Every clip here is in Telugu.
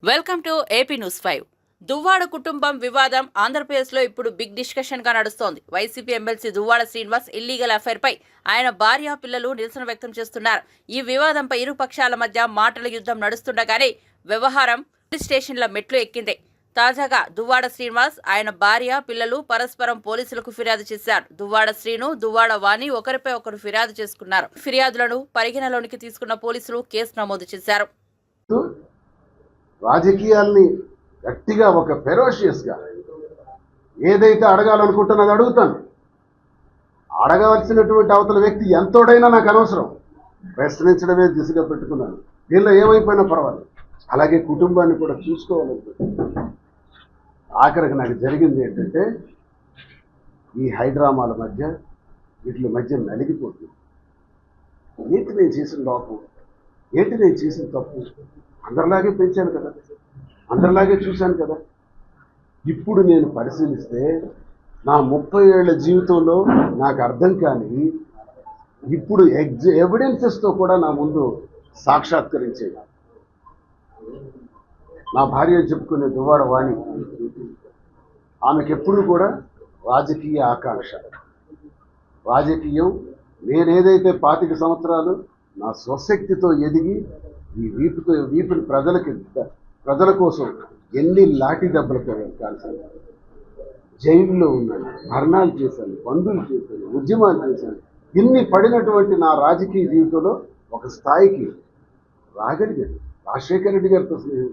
Welcome to AP news 5. Duvvada కుటుంబం వివాదం ఆంధ్రప్రదేశ్లో ఇప్పుడు బిగ్ డిస్కషన్ గా నడుస్తోంది. YCP MLC Duvvada Srinivas illegal affair పై ఆయన భార్య పిల్లలు నిరసన వ్యక్తం చేస్తున్నారు. ఈ వివాదంపై ఇరు పక్షాల మధ్య మాటల యుద్ధం నడుస్తుండగానే వ్యవహారం పోలీస్ స్టేషన్ల మెట్లు ఎక్కింది. తాజాగా దువ్వాడ శ్రీనివాస్, ఆయన భార్య, పిల్లలు పరస్పరం పోలీసులకు ఫిర్యాదు చేశారు. దువ్వాడ శ్రీను, దువ్వాడ వాణి ఒకరిపై ఒకరు ఫిర్యాదు చేసుకున్నారు. ఫిర్యాదులను పరిగణలోనికి తీసుకున్న పోలీసులు కేసు నమోదు చేశారు. రాజకీయాల్ని గట్టిగా ఒక ఫెరోషియస్గా ఏదైతే అడగాలనుకుంటున్నది అడుగుతాను. అడగవలసినటువంటి అవతల వ్యక్తి ఎంతోడైనా నాకు అనవసరం, ప్రశ్నించడమే దిశగా పెట్టుకున్నాను. దీనిలో ఏమైపోయినా పర్వాలేదు. అలాగే కుటుంబాన్ని కూడా చూసుకోవాలనుకుంటున్నాను. ఆఖరికి నాకు జరిగింది ఏంటంటే, ఈ హైడ్రామాల మధ్య వీటి మధ్య నలిగిపోతుంది. ఏంటి నేను చేసిన లోపం, ఏంటి నేను చేసిన తప్పు? అందరిలాగే పెంచాను కదా, అందరిలాగే చూశాను కదా. ఇప్పుడు నేను పరిశీలిస్తే నా 30 ఏళ్ల జీవితంలో నాకు అర్థం కాని ఇప్పుడు ఎవిడెన్సెస్తో కూడా నా ముందు సాక్షాత్కరించేది. నా భార్య చెప్పుకునే దువ్వాడ వాణి, ఆమెకెప్పుడు కూడా రాజకీయ ఆకాంక్ష, రాజకీయం నేనేదైతే 25 సంవత్సరాలు నా స్వశక్తితో ఎదిగి ఈ వీపుని ప్రజల కోసం ఎన్ని లాఠీ దెబ్బలు కాల్చాను, జైల్లో ఉన్నాను, ధర్నాలు చేశాను, బంధువులు చేశాను, ఉద్యమాలు చేశాను. ఇన్ని పడినటువంటి నా రాజకీయ జీవితంలో ఒక స్థాయికి రాగలిగాను. రాజశేఖర రెడ్డి గారితో స్నేహం,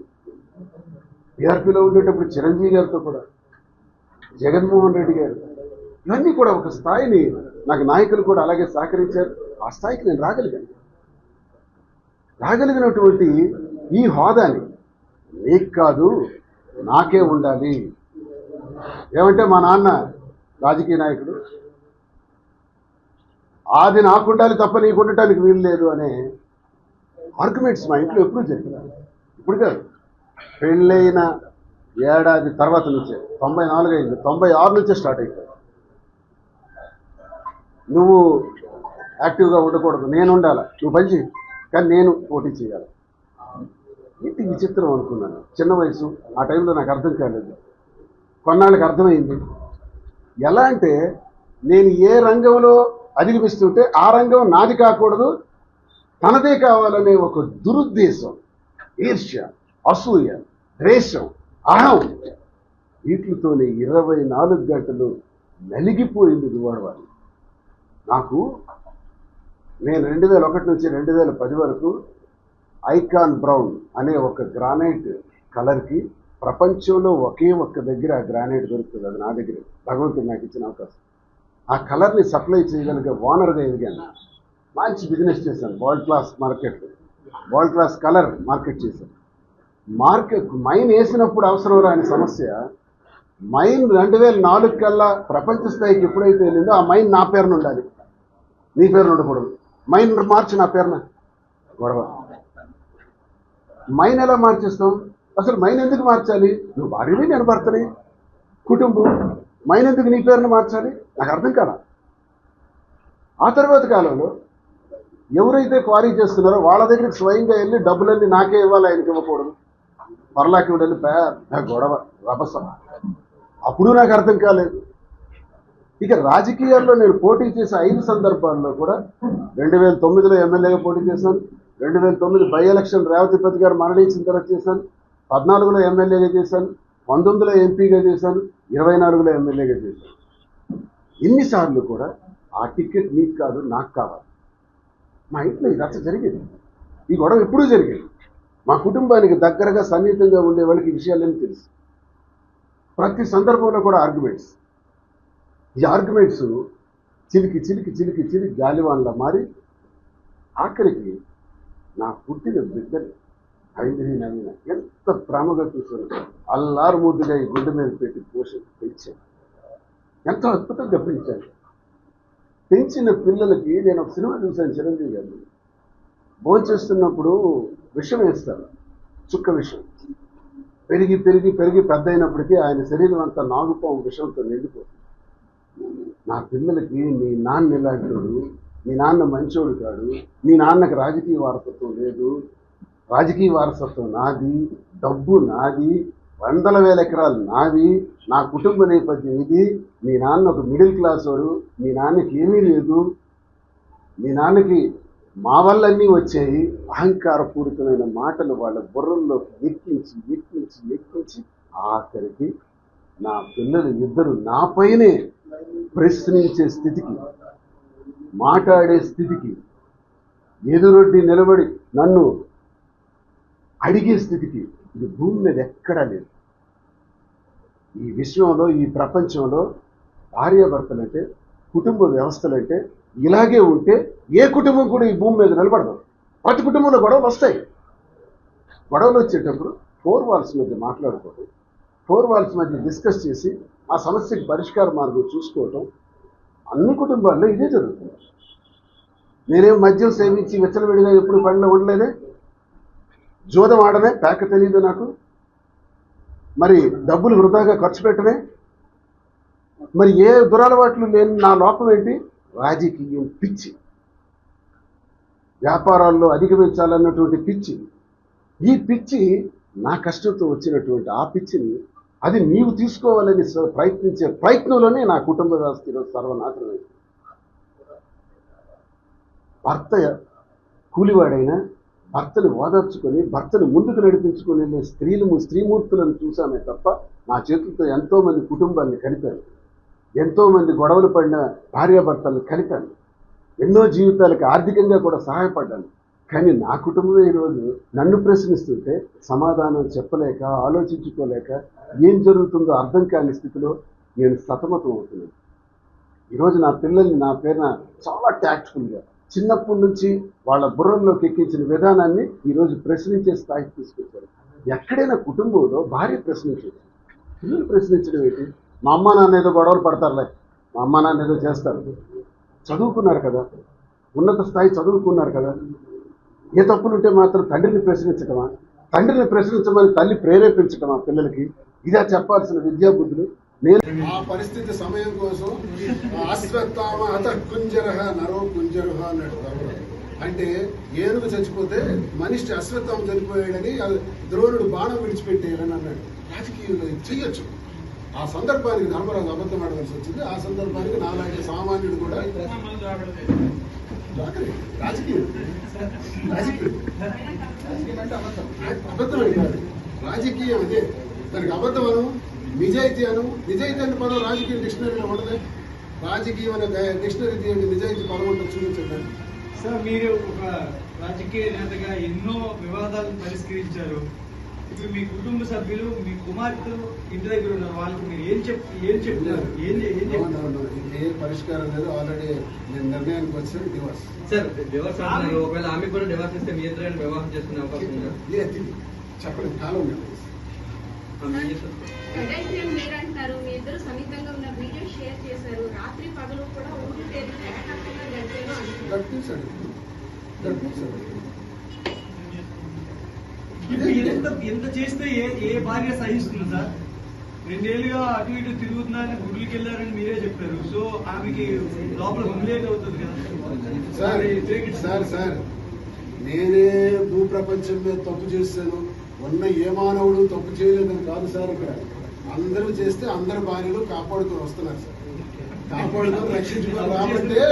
టీఆర్పీలో ఉండేటప్పుడు చిరంజీవి గారితో కూడా, జగన్మోహన్ రెడ్డి గారు, ఇవన్నీ కూడా ఒక స్థాయిని నాకు నాయకులు కూడా అలాగే సహకరించారు. ఆ స్థాయికి నేను రాగలిగినటువంటి ఈ హోదాని నీకు కాదు నాకే ఉండాలి. ఏమంటే మా నాన్న రాజకీయ నాయకుడు, అది నాకు ఉండాలి తప్ప నీకు ఉండటానికి వీలు లేదు అనే ఆర్గ్యుమెంట్స్ మా ఇంట్లో ఎప్పుడూ జరిగినాయి. ఇప్పుడు కాదు, పెళ్ళైన ఏడాది తర్వాత నుంచే, 94 అయింది, 96 నుంచే స్టార్ట్ అయిపోయింది. నువ్వు యాక్టివ్గా ఉండకూడదు, నేను ఉండాలి, నువ్వు పనిచేయి, కానీ నేను పోటీ చేయాలి. ఇంటి విచిత్రం అనుకున్నాను. చిన్న వయసు, ఆ టైంలో నాకు అర్థం కాలేదు. కొన్నాళ్ళకి అర్థమైంది. ఎలా అంటే, నేను ఏ రంగంలో అధిగమిస్తుంటే ఆ రంగం నాది కాకూడదు, తనదే కావాలనే ఒక దురుద్దేశం, ఈర్ష్య, అసూయ, ద్వేషం, అహం, వీటితోనే 24 గంటలు నలిగిపోయింది దువ్వాడవాణి. నాకు నేను 2001 నుంచి 2010 వరకు ఐకాన్ బ్రౌన్ అనే ఒక గ్రానైట్ కలర్కి ప్రపంచంలో ఒకే ఒక్క దగ్గర ఆ గ్రానైట్ దొరుకుతుంది. అది నా దగ్గర భగవంతుడు నాకు ఇచ్చిన అవకాశం. ఆ కలర్ని సప్లై చేయగలిగే ఓనర్గా ఎదిగాను. మంచి బిజినెస్ చేశాను. World class market, world class colour market చేశాను. మైన్ వేసినప్పుడు అవసరం రాని సమస్య, మైన్ 2004 కల్లా ప్రపంచ స్థాయికి ఎప్పుడైతే వెళ్ళిందో ఆ మైన్ నా పేరున ఉండాలి, నీ పేరున ఉండకూడదు. మైన్ మార్చి నా పేరున గొడవ. మైన్ ఎలా మార్చేస్తాం? అసలు మైన్ ఎందుకు మార్చాలి? నువ్వు భార్యని, నేను భర్తని, కుటుంబం, మైన్ ఎందుకు నీ పేరున మార్చాలి? నాకు అర్థం కాల. ఆ తర్వాత కాలంలో ఎవరైతే క్వారీ చేస్తున్నారో వాళ్ళ దగ్గరికి స్వయంగా వెళ్ళి డబ్బులన్నీ నాకే ఇవ్వాలి, ఆయనకి ఇవ్వకూడదు, పర్లాకి వెళ్ళి పెద్ద గొడవ, రభస. అప్పుడు నాకు అర్థం కాలేదు. ఇక రాజకీయాల్లో నేను పోటీ చేసే 5 సందర్భాల్లో కూడా 2009లో ఎమ్మెల్యేగా పోటీ చేశాను, 2009 బై ఎలక్షన్ రేవతిపతి గారు మరణించిన తర్వాత చేశాను, 14లో ఎమ్మెల్యేగా చేశాను, 19లో ఎంపీగా చేశాను, 24లో ఎమ్మెల్యేగా చేశాను. ఇన్నిసార్లు కూడా ఆ టికెట్ నీకు కాదు నాకు కావాలి. మా ఇంట్లో ఈ రచ్చ జరిగేది, ఈ గొడవ ఎప్పుడూ జరిగేది. మా కుటుంబానికి దగ్గరగా సన్నిహితంగా ఉండే వాళ్ళకి ఈ విషయాలన్నీ తెలుసు. ప్రతి సందర్భంలో కూడా ఆర్గ్యుమెంట్స్. ఈ ఆర్గ్యుమెంట్స్ చిలికి చిలికి చిలికి చిలికి గాలివాన్లా మారి ఆఖరికి నా పుట్టిన బిడ్డలు ఐంద్రీ నవీన ఎంత ప్రేమగా చూశాను. అల్లారు ముద్దుగా ఈ గుడ్డ మీద పెట్టి పెంచాను. ఎంతో అద్భుతంగా పెంచాను. పెంచిన పిల్లలకి నేను ఒక సినిమా చూశాను, చిరంజీవి గారిని. భోంచేస్తున్నప్పుడు విషం వేస్తారు, చుక్క విషం. పెరిగి పెరిగి పెరిగి పెద్ద అయినప్పటికీ ఆయన శరీరం అంతా నాగుపాము విషంతో నిండిపోతుంది. నా పిల్లలకి మీ నాన్న ఇలాంటోడు, మీ నాన్న మంచోడు కాడు, మీ నాన్నకి రాజకీయ వారసత్వం లేదు, రాజకీయ వారసత్వం నాది, డబ్బు నాది, 100,000 ఎకరాలు నావి, నా కుటుంబ నేపథ్యం ఇది. మీ నాన్న ఒక మిడిల్ క్లాస్ వాడు, మీ నాన్నకి ఏమీ లేదు, మీ నాన్నకి మా వల్లన్నీ వచ్చాయి. అహంకారపూరితమైన మాటలు వాళ్ళ బుర్రల్లోకి ఎక్కించి ఆఖరికి నా పిల్లలు ఇద్దరు నాపైనే ప్రశ్నించే స్థితికి, మాట్లాడే స్థితికి, ఎదురొడ్డి నిలబడి నన్ను అడిగే స్థితికి ఇది భూమి మీద ఎక్కడా లేదు. ఈ విశ్వంలో, ఈ ప్రపంచంలో భార్యాభర్తలంటే, కుటుంబ వ్యవస్థలంటే ఇలాగే ఉంటే ఏ కుటుంబం కూడా ఈ భూమి మీద నిలబడదు. ప్రతి కుటుంబంలో గొడవలు వస్తాయి. గొడవలు వచ్చేటప్పుడు 4 walls మధ్య మాట్లాడుకోవడం, 4 walls మధ్య డిస్కస్ చేసి ఆ సమస్యకి పరిష్కార మార్గం చూసుకోవటం అన్ని కుటుంబాల్లో ఇదే జరుగుతుంది. నేనేం మద్యం సేవించి విచ్చలవిడిగా ఎప్పుడు పనిలో ఉండలేదే, జోదం ఆడనే, ప్యాక తెలియదు నాకు, మరి డబ్బులు వృధాగా ఖర్చు పెట్టనే, మరి ఏ దురలవాట్లు లేని నా లోపం ఏంటి? రాజకీయం పిచ్చి, వ్యాపారాల్లో అధిగమించాలన్నటువంటి పిచ్చి. ఈ పిచ్చి నా కష్టంతో వచ్చినటువంటి ఆ పిచ్చిని అది నీవు తీసుకోవాలని ప్రయత్నించే ప్రయత్నంలోనే నా కుటుంబ వ్యవస్థ ఈరోజు సర్వనాశనమైంది. భర్త కూలివాడైనా భర్తను ఓదార్చుకొని, భర్తను ముందుకు నడిపించుకొని వెళ్ళే స్త్రీమూర్తులను చూసామే తప్ప నా చేతులతో ఎంతోమంది కుటుంబాన్ని కలిపాను, ఎంతోమంది గొడవలు పడిన భార్యాభర్తలను కలిపాను, ఎన్నో జీవితాలకు ఆర్థికంగా కూడా సహాయపడ్డాను. కానీ నా కుటుంబం ఈరోజు నన్ను ప్రశ్నిస్తుంటే సమాధానం చెప్పలేక, ఆలోచించుకోలేక, ఏం జరుగుతుందో అర్థం కాని స్థితిలో నేను సతమతం అవుతున్నాను. ఈరోజు నా పిల్లల్ని నా పేరున చాలా ట్యాక్ట్ఫుల్గా చిన్నప్పటి నుంచి వాళ్ళ బుర్రల్లోకి ఎక్కించిన విధానాన్ని ఈరోజు ప్రశ్నించే స్థాయికి తీసుకొచ్చారు. ఎక్కడైనా కుటుంబంలో భార్య ప్రశ్నించేది, పిల్లలు ప్రశ్నించడం ఏంటి? మా అమ్మ నాన్న ఏదో గొడవలు పడతారులే, మా అమ్మ నాన్న ఏదో చేస్తారు, చదువుకున్నారు కదా, ఉన్నత స్థాయి చదువుకున్నారు కదా, ఏ తప్పులుంటే మాత్రం తండ్రిని ప్రశ్నించటమా? తండ్రిని ప్రశ్నించమని తల్లి ప్రేరేపించటమా పిల్లలకి? ఇదా చెప్పాల్సిన విద్యాబుద్ధులు? నేను ఆ పరిస్థితి సమయం కోసం అశ్వత్థామ అత కుంజరహ నరో కుంజరహ అన్నట్టు. అంటే ఏనుగు చచ్చిపోతే మనిషి అశ్వత్థామ చనిపోయాడని ద్రోణుడు బాణం విడిచిపెట్టేయాలని అన్నాడు. రాజకీయంలో చెయ్యొచ్చు. ఆ సందర్భానికి ధర్మరాజు అబద్ధం ఆడవలసి వచ్చింది. ఆ సందర్భానికి నాలాంటి సామాన్యుడు కూడా రాజకీయం అబద్ధమే కాదు, రాజకీయం అదే. దానికి అబద్ధం అను, నిజాయితీ అను. నిజాయితీ అనే పదం రాజకీయ డిక్షనరీలో ఉండదు. రాజకీయం అనే డిక్షనరీ తీయండి, నిజాయితీ పదం ఉంటుంది, చూపించండి. సార్, మీరు ఒక రాజకీయ నేతగా ఎన్నో వివాదాలను పరిష్కరించారు. ఇప్పుడు మీ కుటుంబ సభ్యులు, మీ కుమార్తెలు ఇంటి దగ్గర ఉన్నారు, వాళ్ళకి మీరు ఏం చెప్తున్నారు? ఏ పరిష్కారం లేదు. ఆల్రెడీ నేను నిర్ణయానికి వచ్చాను, డివోర్స్. సార్, డివోర్స్ అంటున్నారు. ఒకవేళ ఆమె కూడా డివోర్స్ ఇస్తే మీ ఇద్దరు వివాహం చేసుకునే అవకాశం ఉందా? చెప్పలేదు, కాలం మీరంటారు మీ ఇద్దరు సమీపంగా ఉన్న వీడియో షేర్ చేశారు. రాత్రి పగలు కూడా ఊరు గడిపించాడు. ఎంత చేస్తే ఏ భార్య సహిస్తుంది సార్? 2 ఏళ్ళుగా అటు ఇటు తిరుగుతున్నారని, గుడ్లకి వెళ్ళారని మీరే చెప్పారు. సో ఆమెకి లోపల హుమిలేట్ అవుతుంది కదా. సార్ నేనే భూప్రపంచం మీద తప్పు చేశాను, ఉన్న ఏ మానవుడు తప్పు చేయలేదని కాదు సార్. ఇక్కడ అందరూ చేస్తే అందరి భార్యలు కాపాడుకొని వస్తున్నారు సార్. కాపాడుకొని రక్షించుకొని రాబట్టే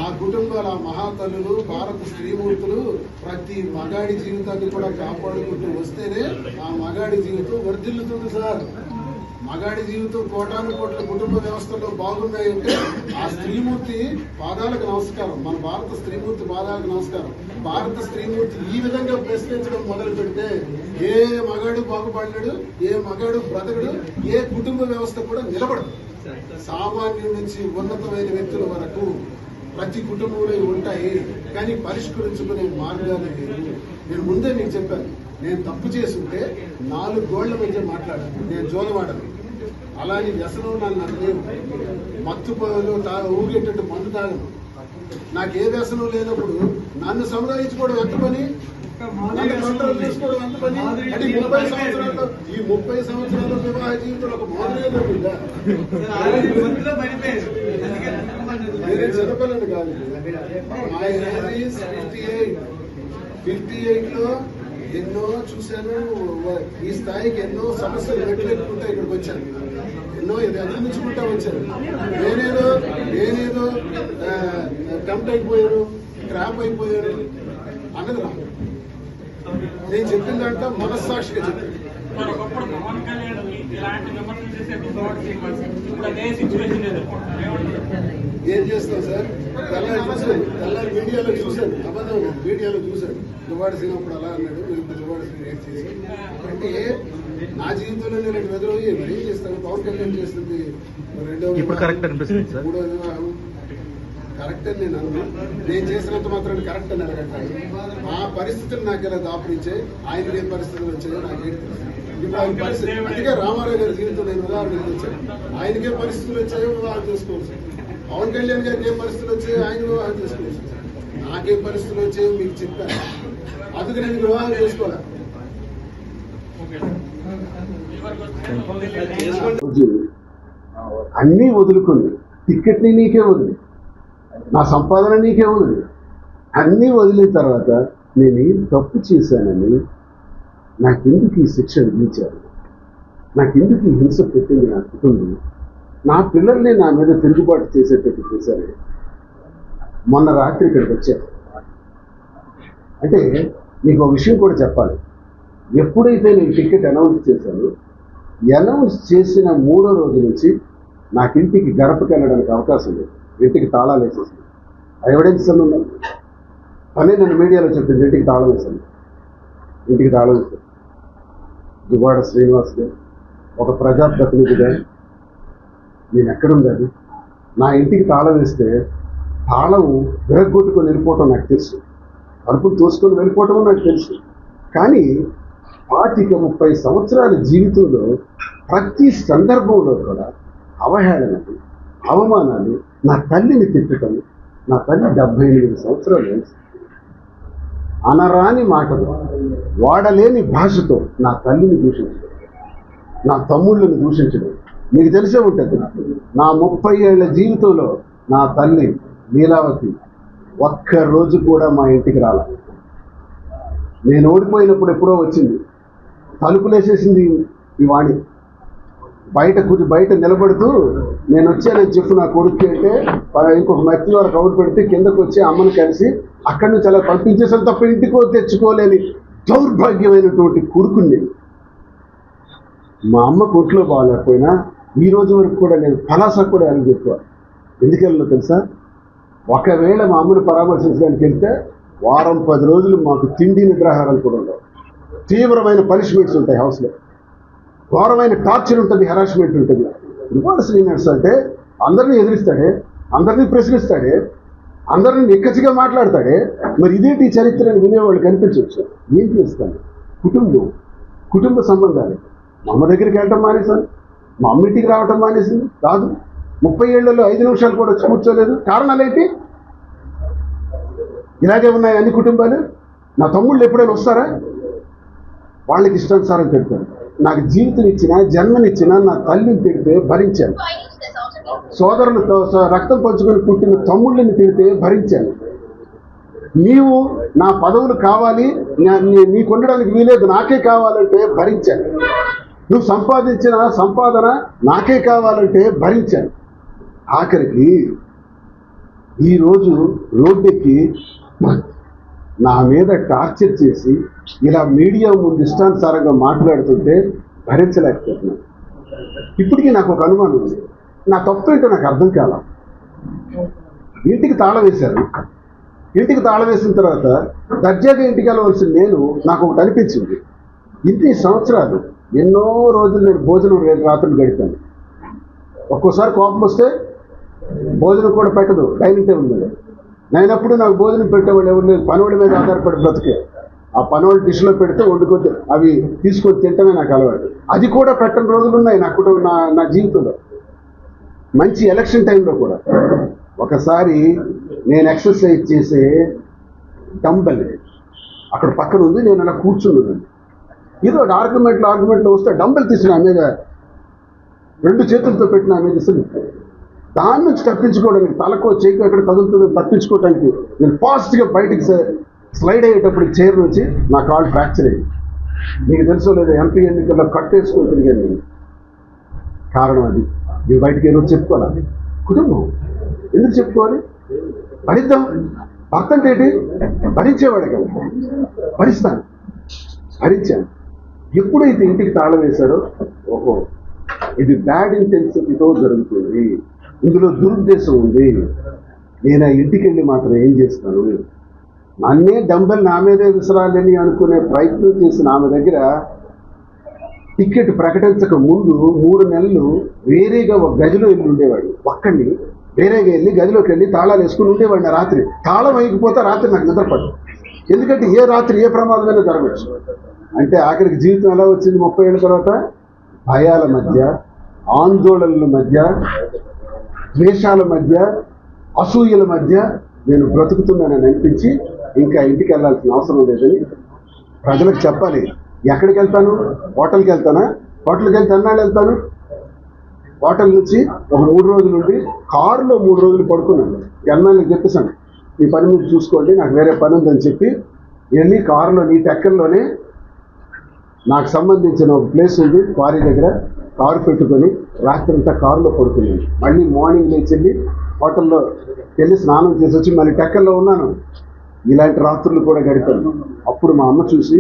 ఆ కుటుంబాల మహాతల్లులు, భారత స్త్రీమూర్తులు ప్రతి మగాడి జీవితాన్ని కూడా కాపాడుకుంటూ వస్తేనే ఆ మగాడి జీవితం వర్ధిల్లుతుంది సార్. మగాడి జీవితం కోటాను కోట్ల కుటుంబ వ్యవస్థలో బాగున్నాయంటే ఆ స్త్రీమూర్తి పాదాలకు నమస్కారం. మన భారత స్త్రీమూర్తి పాదాలకు నమస్కారం. భారత స్త్రీమూర్తి ఈ విధంగా ప్రశ్నించడం మొదలు పెడితే ఏ మగాడు బాగుపడలేడు, ఏ మగాడు బ్రతకడు, ఏ కుటుంబ వ్యవస్థ కూడా నిలబడదు. సామాన్యుల నుంచి ఉన్నతమైన వ్యక్తుల వరకు ప్రతి కుటుంబంలో ఉంటాయి, కానీ పరిష్కరించుకునే మార్గాలు లేదు. నేను ముందే మీకు చెప్పాను, నేను తప్పు చేసుంటే 4 గోళ్ల మధ్య మాట్లాడాను. నేను జోలవాడను, అలాని వ్యసనం నాకు లేవు. మత్తు ఊగేటట్టు మందు తాగను. నాకు ఏ వ్యసనం లేనప్పుడు నన్ను సముదాయించుకోవడం ఎంత పని, నన్ను కంట్రోల్ చేసుకోవడం ఎంత పని? అంటే ఈ 30 సంవత్సరాల వివాహ జీవితంలో ఒక మోదరేదో ఉందా? నేనే చిన్నపిల్లని కాదు. 58లో ఎన్నో చూశాను. ఈ స్థాయికి ఎన్నో సమస్యలు వ్యతిరేకుంటా ఇక్కడికి వచ్చాను. ఎన్నో ఇది అధిగమించుకుంటా వచ్చాను. నేనేదో టెంప్ట్ అయిపోయాను, ట్రాప్ అయిపోయాను అన్నది నాకు. నేను చెప్పిన దాంట్లో మనస్సాక్షిగా చెప్పాను. ఒకప్పుడు పవన్ కళ్యాణ్ ఇలాంటి విమర్శలు చేసే దువ్వాడ శ్రీనివాస్ ఇప్పుడు అదే సిచ్యువేషన్ ఎదుర్కొంటున్నారు. ఏం చేస్తాం సార్? తెల్లారి మీడియాలో చూశాను, అబద్ధం మీడియాలో చూశాను. దువ్వాడ శ్రీనివాస్ అప్పుడు అలా అన్నాడు, మీరు దువ్వాడ శ్రీనివాస్ చేసి అంటే నా జీవితంలో నేను ఎదురయ్యి మరి ఏం చేస్తాను? పవన్ కళ్యాణ్ చేస్తుంది రెండో ఇప్పుడు కరెక్ట్ అనిపిస్తుంది సార్. మూడో వివాహం కరెక్ట్ అని నేను నేను చేసినంత మాత్రం కరెక్ట్ అని అడగట్టాను. ఆ పరిస్థితులు నాకు ఇలా దాపురించాయి. ఆయనకి ఏం పరిస్థితులు వచ్చాయో నాకేంటి తెలుసు. ఇప్పుడు ఆయన పరిస్థితి అందుకే రామారావు గారి జీవితం నేను ఉదాహరణ వచ్చాను. ఆయనకే పరిస్థితులు వచ్చాయో వివాహం చేసుకోవచ్చు. పవన్ కళ్యాణ్ గారికి ఏం పరిస్థితులు వచ్చాయో ఆయన వివాహం చేసుకోవచ్చు. నాకేం పరిస్థితులు వచ్చాయో మీకు చెప్పాను. అందుకు నేను వివాహం చేసుకోవాలి. అన్నీ వదులుకుంది, టిక్కెట్ని నీకే వదిలి, నా సంపాదన నీకే వదిలి, అన్నీ వదిలిన తర్వాత నేను ఏం తప్పు చేశానని నాకెందుకు ఈ శిక్ష విధించారు, నాకెందుకు ఈ హింస పెట్టింది నా కుటుంబం, నా పిల్లల్ని నా మీద తిరుగుబాటు చేసేటట్టు చేశారు. మొన్న రాత్రి ఇక్కడికి వచ్చారు. అంటే మీకు ఒక విషయం కూడా చెప్పాలి. ఎప్పుడైతే నేను టికెట్ అనౌన్స్ చేశానో అనౌన్స్ చేసిన 3వ రోజు నుంచి నాకు ఇంటికి గడపకి వెళ్ళడానికి అవకాశం లేదు. ఇంటికి తాళాలు వేసేసాను. ఎవిడెన్స్ అని ఉన్నాయి. పని నన్ను మీడియాలో చెప్పింది. ఇంటికి తాళం వేశాను. ఇంటికి తాళం వేశాను. దువ్వాడ శ్రీనివాస్ గారు ఒక ప్రజాప్రతినిధిగా నేను ఎక్కడుండాలి? నా ఇంటికి తాళం వేస్తే తాళం విరగ్గొట్టుకొని వెళ్ళిపోవటం నాకు తెలుసు, అరుపులు తోసుకొని వెళ్ళిపోవటం నాకు తెలుసు. కానీ 25-30 సంవత్సరాల జీవితంలో ప్రతి సందర్భంలో కూడా అవహేళనలు, అవమానాలు, నా తల్లిని తిట్టడం. నా తల్లి 78 సంవత్సరాలు అనరాని మాటలు, వాడలేని భాషతో నా తల్లిని దూషించడం, నా తమ్ముళ్ళని దూషించడం మీకు తెలిసే ఉంటుంది. నా 30 ఏళ్ల జీవితంలో నా తల్లి లీలావతి ఒక్కరోజు కూడా మా ఇంటికి రాలేదు. నేను ఓడిపోయినప్పుడు ఎప్పుడో వచ్చింది. తలుపులేసేసింది ఈ వాణి. బయట నిలబడుతూ నేను వచ్చానని చెప్పు నా కొడుకు అంటే ఇంకొక మత్తి వారు కౌరు పెడితే కిందకు వచ్చి అమ్మను కలిసి అక్కడి నుంచి అలా పంపించేసాను తప్ప ఇంటికో తెచ్చుకోలేని దౌర్భాగ్యమైనటువంటి కొడుకుని. మా అమ్మ కొట్లో బాగాలేకపోయినా ఈ రోజు వరకు కూడా నేను పలాస కూడా వెళ్ళి చెప్పాను. ఎందుకు వెళ్ళినా తెలుసా? ఒకవేళ మా అమ్మను పరామర్శించడానికి వెళ్తే వారం 10 రోజులు మాకు తిండి నిద్రాహారాలు కూడా ఉండవు. తీవ్రమైన పనిష్మెంట్స్ ఉంటాయి హౌస్లో. ఘోరమైన టార్చర్ ఉంటుంది, హెరాస్మెంట్ ఉంటుంది. దువ్వాడ శ్రీనివాస్ అంటే అందరినీ ఎదిరిస్తాడే, అందరినీ ప్రశ్నిస్తాడే, అందరినీ నిక్కచ్చిగా మాట్లాడతాడే. మరి ఇదేంటి చరిత్రను వినేవాళ్ళు కనిపించవచ్చు. ఏం చేస్తాను? కుటుంబ సంబంధాలు. మా అమ్మ దగ్గరికి వెళ్ళటం మానేశాను, మా అమ్మ ఇంటికి రావటం మానేసింది. కాదు 30 ఏళ్లలో 5 నిమిషాలు కూడా కూర్చోలేదు. కారణాలు ఏంటి? ఇలాగే ఉన్నాయి అన్ని కుటుంబాలు. నా తమ్ముళ్ళు ఎప్పుడైనా వస్తారా? వాళ్ళకి ఇష్టానుసారం పెడతారు. నాకు జీవితం ఇచ్చిన, జన్మనిచ్చిన నా తల్లిని తిడితే భరించాను. సోదరులతో రక్తం పంచుకొని పుట్టిన తమ్ముళ్ళని తిడితే భరించాను. నీవు నా పదవులు కావాలి, నీకు ఉండడానికి వీలేదు, నాకే కావాలంటే భరించాను. నువ్వు సంపాదించిన సంపాదన నాకే కావాలంటే భరించాను. ఆఖరికి ఈరోజు రోడ్డెక్కి నా మీద టార్చర్ చేసి ఇలా మీడియా ముందు ఇష్టానుసారంగా మాట్లాడుతుంటే భరించలేకపోతున్నాను. ఇప్పటికీ నాకు ఒక అనుమానం ఉంది. నా తప్పు ఏంటో నాకు అర్థం కాల. ఇంటికి తాళం వేశారు. ఇంటికి తాళం వేసిన తర్వాత దర్జాగా ఇంటికి వెళ్ళవలసిన నేను నాకు ఒకటి అనిపించింది. ఇన్ని సంవత్సరాలు ఎన్నో రోజులు నేను భోజనం రాత్రులు గడిపాను. ఒక్కోసారి కోపం వస్తే భోజనం కూడా పెట్టదు డైనింగ్ టేబుల్ మీద. నేనప్పుడు నాకు భోజనం పెట్టేవాళ్ళు ఎవరు లేదు. పనివాడి మీద ఆధారపడి బ్రతికే. ఆ పనివాళ్ళు డిష్లో పెడితే వండుకొని అవి తీసుకొని తింటమే నాకు అలవాటు. అది కూడా పెట్టని రోజులు ఉన్నాయి నా జీవితంలో. మంచి ఎలక్షన్ టైంలో కూడా ఒకసారి నేను ఎక్సర్సైజ్ చేసే డంబెల్ అక్కడ పక్కన ఉంది. నేను అలా కూర్చున్నాను. ఏదో ఆర్గ్యుమెంట్లో వస్తే డంబెల్ తీసిన నా మీద 2 చేతులతో పెట్టిన నా మీద ఇస్తుంది. దాని నుంచి తప్పించుకోవడానికి తలకో చేయికో ఎక్కడ తగులుతుందో తప్పించుకోవడానికి నేను ఫాస్ట్గా బయటికి స్లైడ్ అయ్యేటప్పుడు చైర్ నుంచి నా కాల్ ఫ్రాక్చర్ అయ్యింది. మీకు తెలుసో లేదు, ఎంపీ ఎన్నికల్లో కట్టేసుకొని తిరిగాను నేను. కారణం అది. మీరు బయటికి ఏదో చెప్పుకోవాలి. కుటుంబం ఎందుకు చెప్పుకోవాలి? భరిద్దాం. భర్త అంటే ఏంటి? భరించేవాడే కదా. భరిస్తాను, భరించాను. ఎప్పుడైతే ఇంటికి తాళం వేశాడో, ఓహో ఇది బ్యాడ్ ఇంటెన్సిటీతో జరుగుతుంది, ఇందులో దురుద్దేశం ఉంది, నేను ఆ ఇంటికి వెళ్ళి మాత్రం ఏం చేస్తాను, నన్నే డంబెల్ నా మీదే విసరాలని అనుకునే ప్రయత్నం చేసిన ఆమె దగ్గర టికెట్ ప్రకటించక ముందు 3 నెలలు వేరేగా ఒక గదిలో వెళ్ళి ఉండేవాడు. ఒక్కడిని వేరేగా వెళ్ళి గదిలోకి వెళ్ళి తాళాలు వేసుకుని ఉండేవాడిని. రాత్రి తాళం వేయకపోతే రాత్రి నాకు నిద్రపడదు. ఎందుకంటే ఏ రాత్రి ఏ ప్రమాదమైనా జరగవచ్చు. అంటే ఆఖరికి జీవితం ఎలా వచ్చింది 30 ఏళ్ళ తర్వాత? భయాల మధ్య, ఆందోళనల మధ్య, ద్వేషాల మధ్య, అసూయల మధ్య నేను బ్రతుకుతున్నానని అనిపించి ఇంకా ఇంటికి వెళ్ళాల్సిన అవసరం లేదని ప్రజలకు చెప్పాలి. ఎక్కడికి వెళ్తాను? హోటల్కి వెళ్తానా? హోటల్కి వెళ్తే అన్నాళ్ళు వెళ్తాను. హోటల్ నుంచి ఒక 3 రోజులు ఉండి కారులో 3 రోజులు పడుకున్నాను. ఎన్నాళ్ళకి చెప్పేశాను, ఈ పని మీరు చూసుకోండి, నాకు వేరే పని ఉందని చెప్పి వెళ్ళి కారులో నీ టెక్కల్లోనే నాకు సంబంధించిన ఒక ప్లేస్ ఉంది క్వారీ దగ్గర, కారు పెట్టుకొని రాత్రంతా కారులో పడుకున్నాను. మళ్ళీ మార్నింగ్ లేచి వెళ్ళి హోటల్లో వెళ్ళి స్నానం చేసి వచ్చి మళ్ళీ టెక్కల్లో ఉన్నాను. ఇలాంటి రాత్రులు కూడా గడిపాను. అప్పుడు మా అమ్మ చూసి,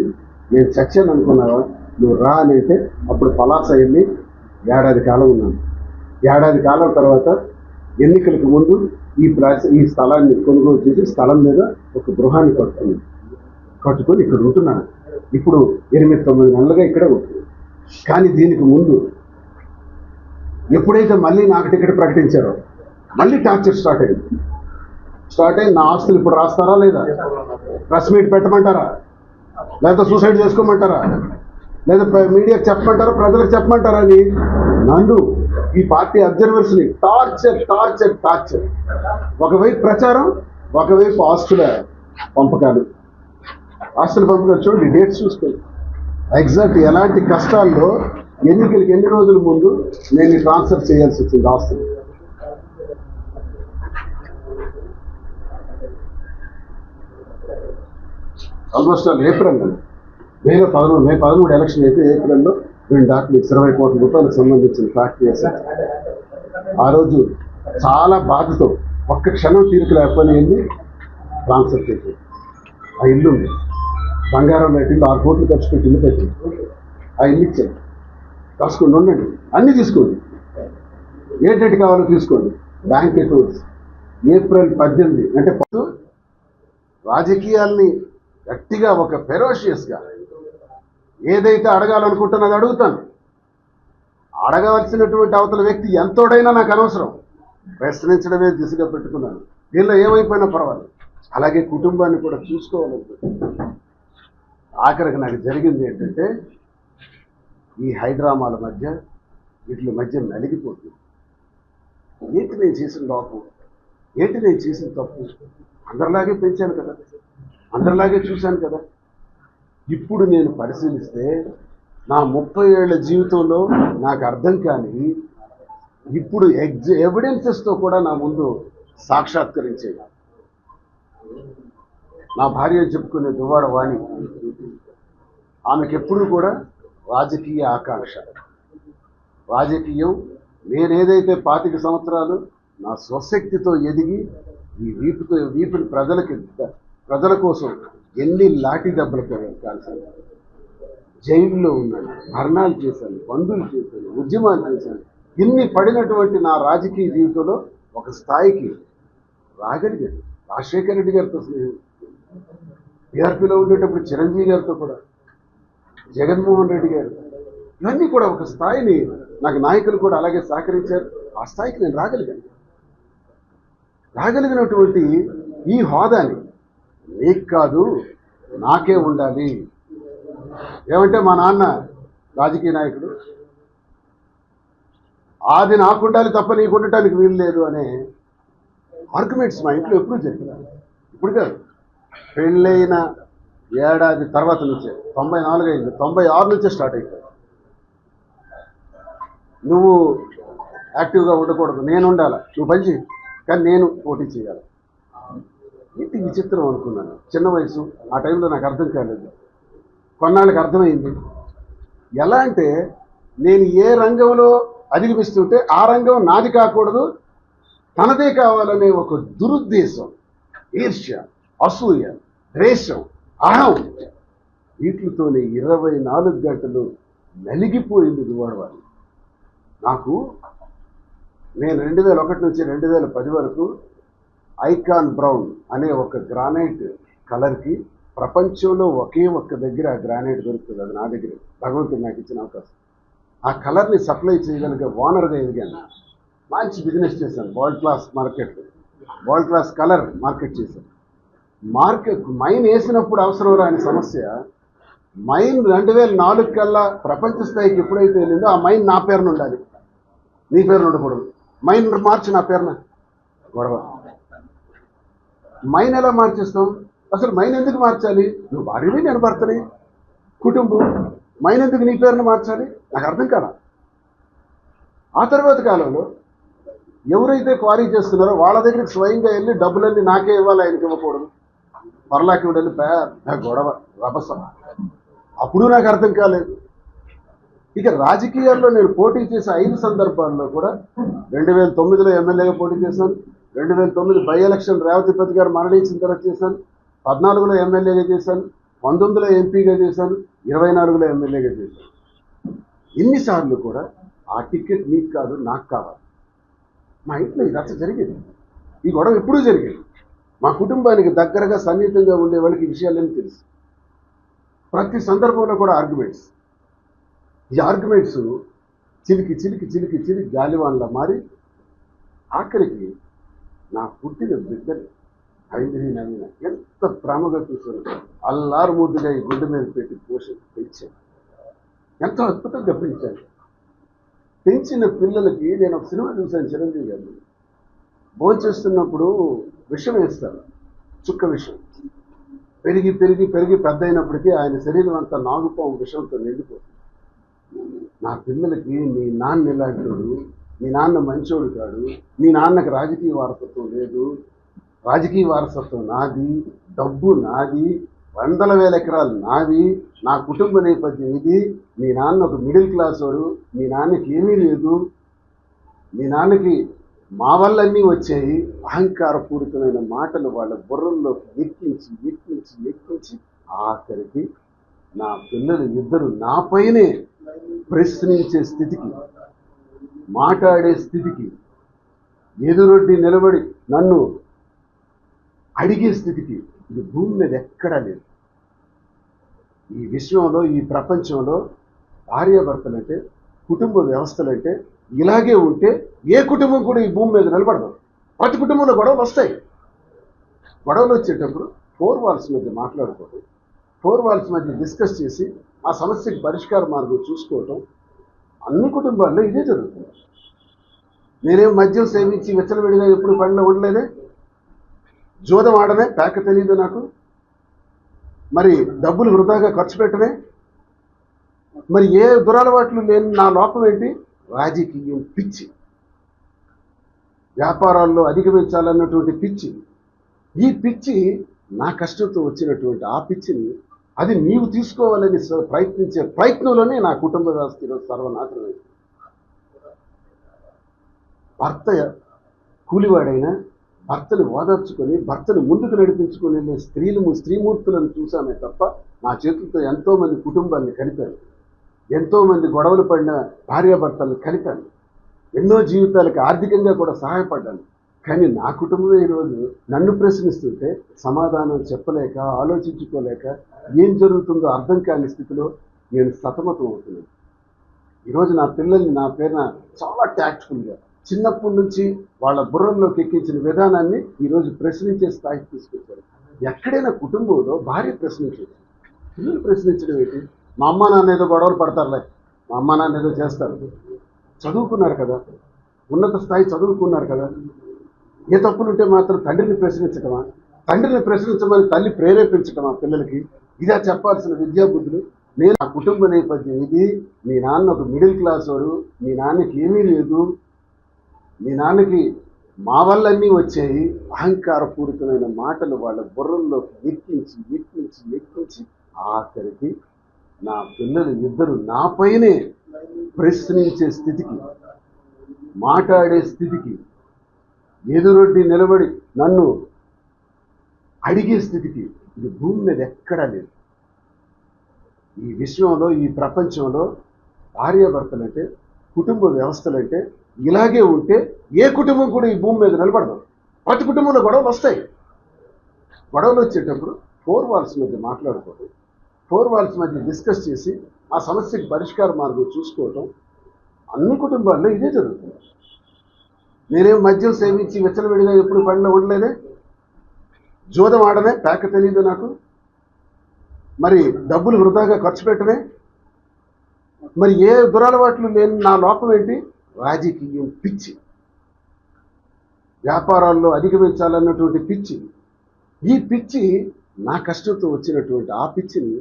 నేను చచ్చాను అనుకున్నావా, నువ్వు రా అని అయితే అప్పుడు పలాస వెళ్ళి 1 ఏడాది కాలం ఉన్నాను. 1 ఏడాది కాలం తర్వాత ఎన్నికలకు ముందు ఈ స్థలాన్ని కొనుగోలు చేసి స్థలం మీద ఒక గృహాన్ని కట్టుకొని ఇక్కడ ఉంటున్నాను. ఇప్పుడు 8-9 నెలలుగా ఇక్కడే ఉంటుంది. కానీ దీనికి ముందు ఎప్పుడైతే మళ్ళీ నాకు టికెట్ ప్రకటించారో మళ్ళీ టార్చర్ స్టార్ట్ అయ్యి నా ఆస్తులు ఇప్పుడు రాస్తారా లేదా, ప్రెస్ మీట్ పెట్టమంటారా, లేదా సూసైడ్ చేసుకోమంటారా, లేదా మీడియాకి చెప్పమంటారా, ప్రజలకు చెప్పమంటారా అని నన్ను, ఈ పార్టీ అబ్జర్వర్స్ని టార్చర్ టార్చర్ టార్చర్. ఒకవైపు ప్రచారం, ఒకవైపు ఆస్తుల పంపకాలు. చూడండి, డేట్స్ చూసుకోండి. ఎగ్జాక్ట్ ఎలాంటి కష్టాల్లో ఎన్నికలకి ఎన్ని రోజుల ముందు నేను ట్రాన్స్ఫర్ చేయాల్సి వచ్చింది ఆస్తులు. ఆల్మోస్ట్ ఏప్రిల్ మే 13 ఎలక్షన్ అయితే ఏప్రిల్లో 2 డాక్యుమెంట్స్ 20 కోట్ల రూపాయలకు సంబంధించిన ఫ్యాక్టరీ అసెట్. ఆ రోజు చాలా బాధతో ఒక్క క్షణం తీరిక లేకపోయినా వెళ్ళి ట్రాన్స్ఫర్ చేసింది. ఆ ఇల్లు ఉంది, బంగారం పెట్టింది, 6 కోట్లు ఖర్చు పెట్టి ఇల్లు పెట్టింది. ఆ ఇల్లు ఇచ్చాను, రాసుకోండి, ఉండండి, అన్నీ తీసుకోండి, ఏంటంటే కావాలో తీసుకోండి. బ్యాంక్ అకౌంట్స్ ఏప్రిల్ 18 అంటే రాజకీయాల్ని గట్టిగా ఒక ఫెరోషియస్గా ఏదైతే అడగాలనుకుంటున్నది అడుగుతాను. అడగవలసినటువంటి అవతల వ్యక్తి ఎంతోడైనా నాకు అనవసరం, ప్రశ్నించడమే దిశగా పెట్టుకున్నాను. దీనిలో ఏమైపోయినా పర్వాలేదు. అలాగే కుటుంబాన్ని కూడా చూసుకోవాలనుకుంటున్నాను. ఆఖరికి నాకు జరిగింది ఏంటంటే, ఈ హైడ్రామాల మధ్య వీటి మధ్య నలిగిపోతుంది. ఏంటి నేను చేసిన లోపం, ఏంటి నేను చేసిన తప్పు, అందరిలాగే పెంచాను కదా, అందరిలాగే చూశాను కదా. ఇప్పుడు నేను పరిశీలిస్తే నా 30 ఏళ్ల జీవితంలో నాకు అర్థం కాని ఇప్పుడు ఎవిడెన్సెస్తో కూడా నా ముందు సాక్షాత్కరించేది. నా భార్య చెప్పుకునే దువ్వాడ వాణి, ఆమెకెప్పుడు కూడా రాజకీయ ఆకాంక్ష, రాజకీయం. నేనేదైతే 25 సంవత్సరాలు నా స్వశక్తితో ఎదిగి ఈ వీపుని ప్రజల కోసం ఎన్ని లాఠీ దెబ్బలు కాల్చాను, జైల్లో ఉన్నాను, ధర్నాలు చేశాను, బంధువులు చేశాను, ఉద్యమాలు చేశాను. ఇన్ని పడినటువంటి నా రాజకీయ జీవితంలో ఒక స్థాయికి రాగలిగాను. రాజశేఖర రెడ్డి గారితో స్నేహం, టీఆర్పీలో ఉండేటప్పుడు చిరంజీవి గారితో కూడా, జగన్మోహన్ రెడ్డి గారు, ఇవన్నీ కూడా ఒక స్థాయిని నాకు నాయకులు కూడా అలాగే సహకరించారు. ఆ స్థాయికి నేను రాగలిగినటువంటి ఈ హోదాని నీకు కాదు నాకే ఉండాలి. ఏమంటే మా నాన్న రాజకీయ నాయకుడు, అది నాకుండాలి తప్ప నీకు ఉండటానికి వీలు లేదు అనే ఆర్గ్యుమెంట్స్ మా ఇంట్లో ఎప్పుడూ జరిగినాయి. ఇప్పుడు కాదు, పెళ్ళైన 1 ఏడాది తర్వాత నుంచే, 94 అయింది, 96 నుంచే స్టార్ట్ అయిపోయింది. నువ్వు యాక్టివ్గా ఉండకూడదు, నేను ఉండాలి, నువ్వు పని చేయి, కానీ నేను పోటీ చేయాలి. ఏంటి విచిత్రం అనుకున్నాను. చిన్న వయసు, ఆ టైంలో నాకు అర్థం కాలేదు. కొన్నాళ్ళకి అర్థమైంది. ఎలా అంటే నేను ఏ రంగంలో అధిగమిస్తుంటే ఆ రంగం నాది కాకూడదు, తనదే కావాలనే ఒక దురుద్దేశం, ఈర్ష్య, అసూయ, ద్వేషం, అహం, వీటితోనే 24 గంటలు నలిగిపోయింది దువ్వాడవాళ్ళు. నాకు నేను 2001 నుంచి 2010 వరకు ఐకాన్ బ్రౌన్ అనే ఒక గ్రానైట్ కలర్కి ప్రపంచంలో ఒకే ఒక్క దగ్గర ఆ గ్రానైట్ దొరుకుతుంది. అది నా దగ్గర భగవంతుడు నాకు ఇచ్చిన అవకాశం. ఆ కలర్ని సప్లై చేయగలిగే ఓనర్గా ఎదిగాను. మంచి బిజినెస్ చేశాను. World class market, world class colour market చేశాను. మైన్ వేసినప్పుడు అవసరం రాని సమస్య, మైన్ 2004 కల్లా ప్రపంచ స్థాయికి ఎప్పుడైతే వెళ్ళిందో ఆ మైన్ నా పేరున ఉండాలి, నీ పేరున ఉండకూడదు. మైన్ మార్చి నా పేరున గొడవ. మైన్ ఎలా మార్చేస్తాం? అసలు మైన్ ఎందుకు మార్చాలి? నువ్వు భార్యవి, నేను భర్తని, కుటుంబం, మైన్ ఎందుకు నీ పేరున మార్చాలి? నాకు అర్థం కాదా. ఆ తర్వాత కాలంలో ఎవరైతే క్వారీ చేస్తున్నారో వాళ్ళ దగ్గరికి స్వయంగా వెళ్ళి డబ్బులన్నీ నాకే ఇవ్వాలి, ఆయనకి ఇవ్వకూడదు, పర్లాకి వెళ్ళి పెద్ద గొడవ, రభస. అప్పుడు నాకు అర్థం కాలేదు. ఇక రాజకీయాల్లో నేను పోటీ చేసే 5 సందర్భాల్లో కూడా 2009లో ఎమ్మెల్యేగా పోటీ చేశాను, 2009 బై ఎలక్షన్ రేవతిపతి గారు మరణించిన తర్వాత చేశాను, 14లో ఎమ్మెల్యేగా చేశాను, 19లో ఎంపీగా చేశాను, 24లో ఎమ్మెల్యేగా చేశాను. ఇన్నిసార్లు కూడా ఆ టికెట్ నీకు కాదు, నాకు కావాలి. మా ఇంట్లో ఈ రచ్చ జరిగేది, ఈ గొడవ ఎప్పుడూ జరిగేది. మా కుటుంబానికి దగ్గరగా సన్నిహితంగా ఉండే వాళ్ళకి ఈ విషయాలన్నీ తెలుసు. ప్రతి సందర్భంలో కూడా ఆర్గ్యుమెంట్స్. ఈ ఆర్గ్యుమెంట్స్ చిలికి చిలికి చిలికి చిలికి గాలివాన్లా మారి ఆఖరికి నా పుట్టిన బిడ్డలు ఐంద్రీ నవీన ఎంత ప్రేమగా చూసాను. అల్లారు ముద్దుగా ఈ గుడ్డ మీద పెట్టి పెంచాను. ఎంతో అద్భుతంగా పెంచాను. పెంచిన పిల్లలకి నేను ఒక సినిమా చూశాను, చిరంజీవి గారు భోంచేస్తున్నప్పుడు విషం వేస్తారు, చుక్క విషం. పెరిగి పెరిగి పెరిగి పెద్ద అయినప్పటికీ ఆయన శరీరం అంతా నాగుపాము విషంతో నిండిపోతుంది. నా పిల్లలకి మీ నాన్న ఇలాంటోడు, మీ నాన్న మంచోడు కాడు, మీ నాన్నకి రాజకీయ వారసత్వం లేదు, రాజకీయ వారసత్వం నాది, డబ్బు నాది, 100,000 ఎకరాలు నావి, నా కుటుంబ నేపథ్యం ఇది, మీ నాన్న ఒక మిడిల్ క్లాస్ వాడు, మీ నాన్నకి ఏమీ లేదు, మీ నాన్నకి మా వల్లన్నీ వచ్చాయి, అహంకారపూరితమైన మాటలు వాళ్ళ బుర్రల్లోకి ఎక్కించి ఎక్కించి ఎక్కించి ఆఖరికి నా పిల్లలు ఇద్దరు నాపైనే ప్రశ్నించే స్థితికి, మాట్లాడే స్థితికి, ఎదురొడ్డి నిలబడి నన్ను అడిగే స్థితికి ఇది భూమి మీద ఎక్కడా లేదు. ఈ విశ్వంలో, ఈ ప్రపంచంలో భార్యాభర్తలంటే, కుటుంబ వ్యవస్థలంటే ఇలాగే ఉంటే ఏ కుటుంబం కూడా ఈ భూమి మీద నిలబడదు. ప్రతి కుటుంబంలో గొడవలు వస్తాయి. గొడవలు వచ్చేటప్పుడు 4 వాల్స్ మధ్య మాట్లాడుకోవడం, 4 వాల్స్ మధ్య డిస్కస్ చేసి ఆ సమస్యకి పరిష్కార మార్గం చూసుకోవటం అన్ని కుటుంబాల్లో ఇదే జరుగుతుంది. నేనేం మద్యం సేవించి విచ్చలవిడిగా ఎప్పుడు పనిలో ఉండలేదే, జోదం ఆడనే, పేక తెలియదు నాకు, మరి డబ్బులు వృధాగా ఖర్చు పెట్టనే, మరి ఏ దురలవాట్లు లేని నా లోపం ఏంటి? రాజకీయం పిచ్చి, వ్యాపారాల్లో అధిగమించాలన్నటువంటి పిచ్చి. ఈ పిచ్చి నా కష్టంతో వచ్చినటువంటి ఆ పిచ్చిని అది నీవు తీసుకోవాలని ప్రయత్నించే ప్రయత్నంలోనే నా కుటుంబ వ్యవస్థ ఈరోజు సర్వనాశనమైంది. భర్త కూలివాడైనా భర్తను ఓదార్చుకొని భర్తను ముందుకు నడిపించుకొని వెళ్ళే స్త్రీమూర్తులను చూసామే తప్ప నా చేతులతో ఎంతోమంది కుటుంబాన్ని కలిపాను, ఎంతోమంది గొడవలు పడిన భార్యాభర్తలను కలిపాను, ఎన్నో జీవితాలకు ఆర్థికంగా కూడా సహాయపడ్డాను. కానీ నా కుటుంబమే ఈరోజు నన్ను ప్రశ్నిస్తుంటే సమాధానం చెప్పలేక, ఆలోచించుకోలేక, ఏం జరుగుతుందో అర్థం కాని స్థితిలో నేను సతమతం అవుతున్నాను. ఈరోజు నా పిల్లల్ని నా పేరున చాలా ట్యాక్ట్ఫుల్గా చిన్నప్పటి నుంచి వాళ్ళ బుర్రల్లోకి ఎక్కించిన విధానాన్ని ఈరోజు ప్రశ్నించే స్థాయికి తీసుకొచ్చారు. ఎక్కడైనా కుటుంబంలో భార్య ప్రశ్నించేది, పిల్లలు ప్రశ్నించడం ఏంటి? మా అమ్మ నాన్న ఏదో గొడవలు పడతారులే, మా అమ్మ నాన్న ఏదో చేస్తారు, చదువుకున్నారు కదా, ఉన్నత స్థాయి చదువుకున్నారు కదా, ఏ తప్పులుంటే మాత్రం తండ్రిని ప్రశ్నించటమా? తండ్రిని ప్రశ్నించమని తల్లి ప్రేరేపించటమా పిల్లలకి? ఇదా చెప్పాల్సిన విద్యాబుద్ధులు? నేను ఆ కుటుంబ నేపథ్యం ఇది, మీ నాన్న ఒక మిడిల్ క్లాస్ వాడు, మీ నాన్నకి ఏమీ లేదు, మీ నాన్నకి మా వల్లన్నీ వచ్చాయి. అహంకారపూరితమైన మాటలు వాళ్ళ బుర్రల్లోకి ఎక్కించి ఆఖరికి నా పిల్లలు ఇద్దరు నాపైనే ప్రశ్నించే స్థితికి, మాట్లాడే స్థితికి, ఎదురొడ్డి నిలబడి నన్ను అడిగే స్థితికి ఇది భూమి మీద ఎక్కడా లేదు. ఈ విశ్వంలో, ఈ ప్రపంచంలో భార్యాభర్తలంటే, కుటుంబ వ్యవస్థలంటే ఇలాగే ఉంటే ఏ కుటుంబం కూడా ఈ భూమి మీద నిలబడదు. ప్రతి కుటుంబంలో గొడవలు వస్తాయి. గొడవలు వచ్చేటప్పుడు 4 వాల్స్ మధ్య మాట్లాడుకోవడం, 4 వాల్స్ మధ్య డిస్కస్ చేసి ఆ సమస్యకి పరిష్కార మార్గం చూసుకోవటం అన్ని కుటుంబాల్లో ఇదే జరుగుతుంది. నేనేం మద్యం సేవించి విచ్చలవిడిగా ఎప్పుడు పనిలో ఉండలేదే, జోదం ఆడనే, పేక తెలియదు నాకు, మరి డబ్బులు వృధాగా ఖర్చు పెట్టనే, మరి ఏ దురలవాట్లు లేని నా లోపం ఏంటి? రాజకీయం పిచ్చి, వ్యాపారాల్లో అధిగమించాలన్నటువంటి పిచ్చి. ఈ పిచ్చి నా కష్టంతో వచ్చినటువంటి ఆ పిచ్చిని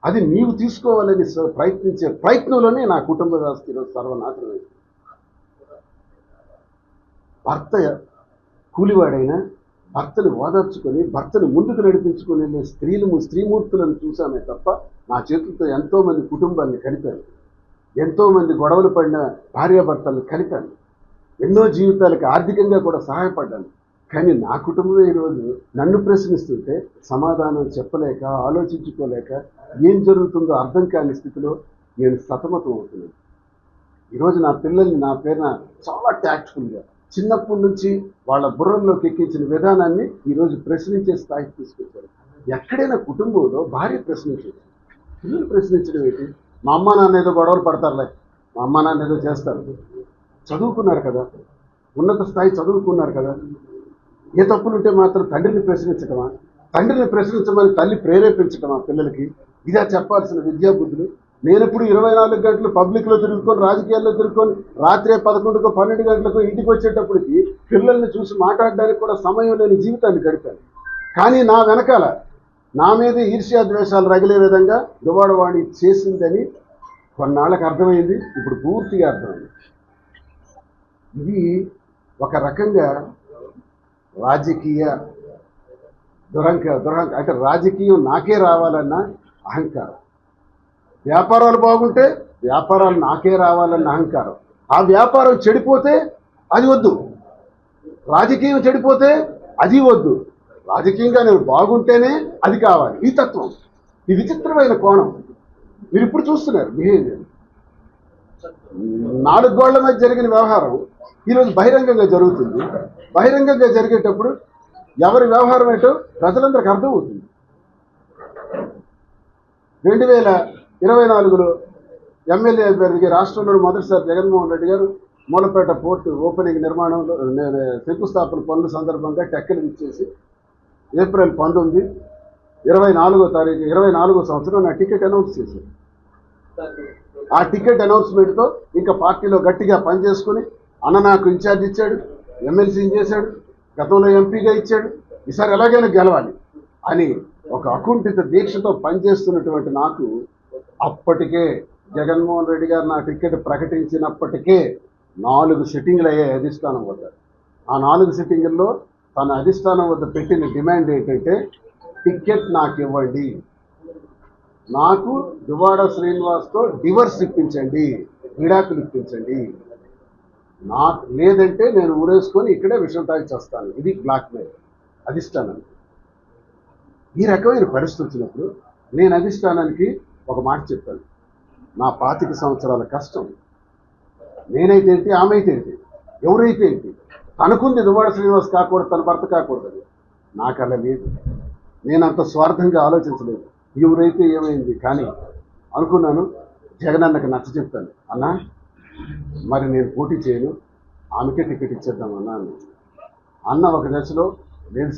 అది నీవు తీసుకోవాలని ప్రయత్నించే ప్రయత్నంలోనే నా కుటుంబ వ్యవస్థ ఈరోజు సర్వనాశనమైంది. భర్త కూలివాడైనా భర్తను ఓదార్చుకొని, భర్తను ముందుకు నడిపించుకొని వెళ్ళే స్త్రీమూర్తులను చూసామే తప్ప నా చేతులతో ఎంతోమంది కుటుంబాన్ని కలిపాను, ఎంతోమంది గొడవలు పడిన భార్యాభర్తలను కలిపాను, ఎన్నో జీవితాలకు ఆర్థికంగా కూడా సహాయపడ్డాను. కానీ నా కుటుంబమే ఈరోజు నన్ను ప్రశ్నిస్తుంటే సమాధానం చెప్పలేక, ఆలోచించుకోలేక, ఏం జరుగుతుందో అర్థం కాని స్థితిలో నేను సతమతం అవుతున్నాను. ఈరోజు నా పిల్లల్ని నా పేరున చాలా ట్యాక్ట్ఫుల్గా చిన్నప్పటి నుంచి వాళ్ళ బుర్రల్లోకి ఎక్కించిన విధానాన్ని ఈరోజు ప్రశ్నించే స్థాయికి తీసుకొచ్చారు. ఎక్కడైనా కుటుంబంలో భార్య ప్రశ్నించేది, పిల్లలు ప్రశ్నించడం ఏంటి? మా అమ్మ నాన్న ఏదో గొడవలు పడతారులే, మా అమ్మ నాన్న ఏదో చేస్తారు, చదువుకున్నారు కదా, ఉన్నత స్థాయి చదువుకున్నారు కదా, ఏ తప్పులుంటే మాత్రం తండ్రిని ప్రశ్నించటమా? తండ్రిని ప్రశ్నించమని తల్లి ప్రేరేపించటమా పిల్లలకి? ఇదా చెప్పాల్సిన విద్యాబుద్ధులు? నేనెప్పుడు 24 గంటలు పబ్లిక్లో తిరుగుకొని, రాజకీయాల్లో తిరుగుకొని, రాత్రి 11కో 12 గంటలకు ఇంటికి వచ్చేటప్పటికి పిల్లల్ని చూసి మాట్లాడడానికి కూడా సమయం లేని జీవితాన్ని గడిపాను. కానీ నా వెనకాల నా మీద ఈర్ష్యా ద్వేషాలు రగిలే విధంగా దువాడవాణి చేసిందని కొన్నాళ్ళకు అర్థమైంది, ఇప్పుడు పూర్తిగా అర్థమైంది. ఇది ఒక రకంగా రాజకీయ దురహంకారం. అంటే రాజకీయం నాకే రావాలన్న అహంకారం, వ్యాపారాలు బాగుంటే వ్యాపారాలు నాకే రావాలన్న అహంకారం, ఆ వ్యాపారం చెడిపోతే అది వద్దు, రాజకీయం చెడిపోతే అది వద్దు, రాజకీయంగా నేను బాగుంటేనే అది కావాలి, ఈ తత్వం. ఈ విచిత్రమైన కోణం మీరు ఇప్పుడు చూస్తున్నారు. బిహేవియర్ 4 గోళ్ల మధ్య జరిగిన వ్యవహారం ఈరోజు బహిరంగంగా జరుగుతుంది. బహిరంగంగా జరిగేటప్పుడు ఎవరి వ్యవహారం ఏంటో ప్రజలందరికీ అర్థమవుతుంది. 2024లో ఎమ్మెల్యే అభ్యర్థికి రాష్ట్రంలో మొదటిసారి జగన్మోహన్ రెడ్డి గారు మూలపేట పోర్టు ఓపెనింగ్ నిర్మాణంలో శంకుస్థాపన పనుల సందర్భంగా టెక్కలు ఇచ్చేసి ఏప్రిల్ 19, 24వ సంవత్సరం నా టికెట్ అనౌన్స్ చేశారు. ఆ టికెట్ అనౌన్స్మెంట్తో ఇంకా పార్టీలో గట్టిగా పనిచేసుకుని అన్న నాకు ఇన్ఛార్జ్ ఇచ్చాడు, ఎమ్మెల్సీని చేశాడు, గతంలో ఎంపీగా ఇచ్చాడు, ఈసారి ఎలాగైనా గెలవాలి అని ఒక అకుంఠిత దీక్షతో పనిచేస్తున్నటువంటి నాకు అప్పటికే జగన్మోహన్ రెడ్డి గారు నా టికెట్ ప్రకటించినప్పటికే 4 సిట్టింగ్లు అయ్యాయి అధిష్టానం వద్ద. ఆ 4 సిట్టింగుల్లో తన అధిష్టానం వద్ద పెట్టిన డిమాండ్ ఏంటంటే టికెట్ నాకు ఇవ్వండి, నాకు దువ్వాడ శ్రీనివాస్తో డివర్స్ ఇప్పించండి, విడాకులు ఇప్పించండి, నాకు లేదంటే నేను ఊరేసుకొని ఇక్కడే విషయం తాగి చేస్తాను. ఇది బ్లాక్మెయిల్ అధిష్టానం. ఈ రకమైన పరిస్థితి వచ్చినప్పుడు నేను అధిష్టానానికి ఒక మాట చెప్పాను, నా 25 సంవత్సరాల కష్టం, నేనైతే ఏంటి, ఆమె అయితే ఏంటి, ఎవరైతే ఏంటి, తనకుంది దువ్వాడ శ్రీనివాస్ కాకూడదు, తన భర్త కాకూడదు. నాకు అలా లేదు, నేను అంత స్వార్థంగా ఆలోచించలేదు. ఎవరైతే ఏమైంది, కానీ అనుకున్నాను జగనన్నకు నచ్చ చెప్పాను, అన్నా మరి నేను పోటీ చేయను, ఆమెకే టికెట్ ఇచ్చేద్దామన్నా అన్న ఒక దశలో నేను